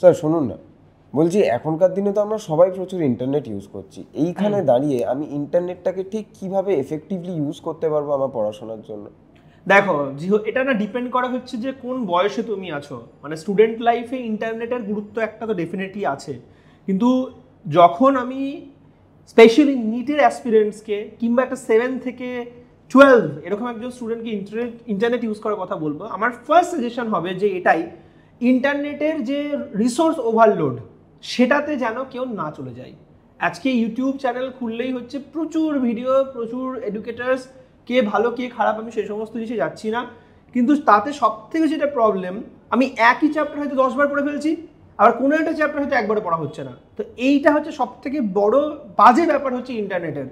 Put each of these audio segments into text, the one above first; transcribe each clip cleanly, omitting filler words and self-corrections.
Sir শুনুন না, বলছি এখনকার দিনে তো আমরা সবাই প্রচুর ইন্টারনেট ইউজ করছি, এইখানে দাঁড়িয়ে আমি ইন্টারনেটটাকে ঠিক কিভাবে এফেক্টিভলি ইউজ করতে পারবো আমার পড়াশোনার জন্য? দেখো এটা না ডিপেন্ড করা হচ্ছে যে কোন বয়সে তুমি আছো। মানে স্টুডেন্ট লাইফে ইন্টারনেটের গুরুত্ব একটা তো ডেফিনেটলি আছে, কিন্তু যখন আমি স্পেশালি নিটের অ্যাসপিরেন্টসকে কিংবা একটা 7 থেকে 12 এরকম একজন স্টুডেন্টকে ইন্টারনেট ইউজ করার কথা বলবো, আমার ফার্স্ট সাজেশন হবে যে এটাই, ইন্টারনেটের যে রিসোর্স ওভারলোড সেটাতে যেন কেউ না চলে যায়। আজকে ইউটিউব চ্যানেল খুললেই হচ্ছে প্রচুর ভিডিও, প্রচুর এডুকেটার্স, কে ভালো কে খারাপ আমি সেই সমস্ত জিনিসে যাচ্ছি না, কিন্তু তাতে সব থেকে যেটা প্রবলেম, আমি একই চ্যাপ্টার হয়তো 10 বার পড়ে ফেলছি, আবার কোনো একটা চ্যাপ্টার হয়তো একবারে পড়া হচ্ছে না। তো এইটা হচ্ছে সব থেকে বড় বাজে ব্যাপার হচ্ছে ইন্টারনেটের,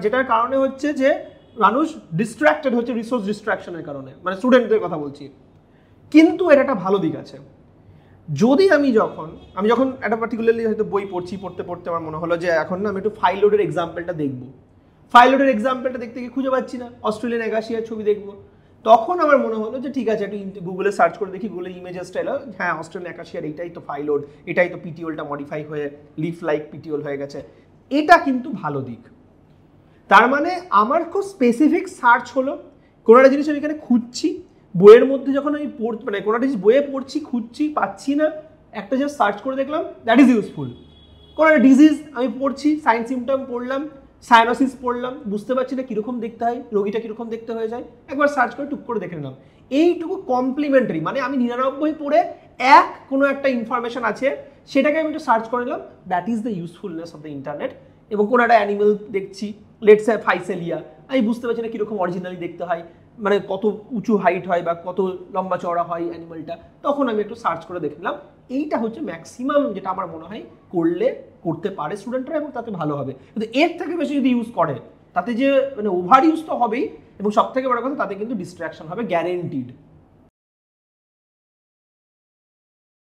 যেটার কারণে হচ্ছে যে মানুষ ডিস্ট্র্যাক্টেড হচ্ছে, রিসোর্স ডিস্ট্রাকশনের কারণে, মানে স্টুডেন্টদের কথা বলছি। কিন্তু এর একটা ভালো দিক আছে, যদি আমি যখন একটা পার্টিকুলারলি হয়তো বই পড়তে পড়তে আমার মনে হলো যে এখন না আমি একটু ফাইলোডের এক্সাম্পলটা দেখবো, ফাইলোডের এক্সাম্পলটা দেখতে গিয়ে খুঁজে পাচ্ছি না, অস্ট্রেলিয়ান অ্যাকাশিয়ার ছবি দেখবো, তখন আমার মনে হলো যে ঠিক আছে একটু গুগলে সার্চ করে দেখি, গুগলে ইমেজেসটা এলো, হ্যাঁ অস্ট্রেলিয়ান অ্যাকাশিয়ার এটাই তো ফাইলোড, এটাই তো পিটিওলটা মডিফাই হয়ে লিফ লাইক পিটিওল হয়ে গেছে। এটা কিন্তু ভালো দিক। তার মানে আমার খুব স্পেসিফিক সার্চ হলো, কোনো একটা জিনিস আমি এখানে খুঁজছি, বইয়ের মধ্যে যখন আমি মানে কোনো একটা জিনিস বইয়ে পড়ছি, খুঁজছি, পাচ্ছি না, একটা জাস্ট সার্চ করে দেখলাম, দ্যাট ইজ ইউজফুল। কোনো একটা ডিজিজ আমি পড়ছি, সাইন সিমটম পড়লাম, সাইনোসিস পড়লাম, বুঝতে পারছি না কীরকম দেখতে হয়, রোগীটা কীরকম দেখতে হয়ে যায়, একবার সার্চ করে টুক করে দেখে নিলাম। এইটুকু কমপ্লিমেন্টারি, মানে আমি 99 পড়ে কোনো একটা ইনফরমেশন আছে সেটাকে আমি একটু সার্চ করে নিলাম, that is the usefulness of the internet. এবং কোনো একটা অ্যানিমেল দেখছি, লেটস সে ফাইসেলিয়া, আমি বুঝতে পারছি না কীরকম অরিজিনালি দেখতে হয়, মানে কত উঁচু হাইট হয় বা কত লম্বা চওড়া হয় অ্যানিমালটা, তখন আমি একটু সার্চ করে দেখে নিলাম। এইটা হচ্ছে ম্যাক্সিমাম যেটা আমার মনে হয় করতে পারে স্টুডেন্টরা, এবং তাতে ভালো হবে। কিন্তু এর থেকে বেশি যদি ইউজ করে, তাতে যে মানে ওভার ইউজ তো হবেই, এবং সব থেকে বড় কথা তাতে কিন্তু ডিস্ট্রাকশন হবে গ্যারেন্টিড।